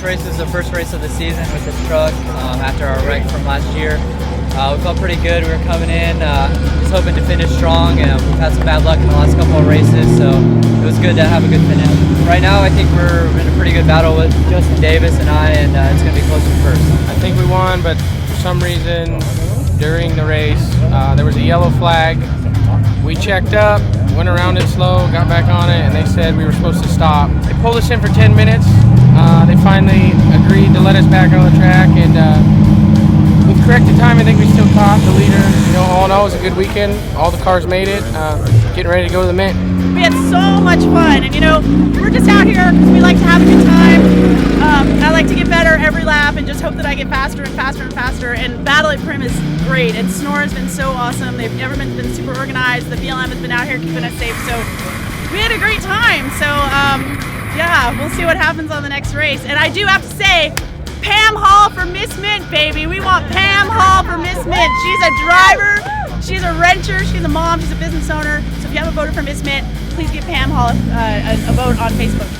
This race is the first race of the season with this truck after our wreck from last year. We felt pretty good. We were coming in, just hoping to finish strong. We've had some bad luck in the last couple of races, so it was good to have a good finish. Right now, I think we're in a pretty good battle with Justin Davis and I, and it's going to be close to first. I think we won, but for some reason during the race, there was a yellow flag. We checked up, went around it slow, got back on it, and they said we were supposed to stop. They pulled us in for 10 minutes. They finally agreed to let us back on the track, and with corrected time, I think we still caught the leader. You know, all in all, it was a good weekend. All the cars made it. Getting ready to go to the Mint. We had so much fun, and you know, we're just out here because we like to have a good time. I like to get better every lap and just hope that I get faster and faster and faster. And battle at Primm is great, and SNORE has been so awesome. They've never been super organized. The BLM has been out here keeping us safe, so we had a great time. So yeah, we'll see what happens on the next race. And I do have to say, Pam Hall for Miss Mint, baby. We want Pam Hall for Miss Mint. She's a driver, she's a renter, she's a mom, she's a business owner. So if you haven't voted for Miss Mint, please give Pam Hall a vote on Facebook.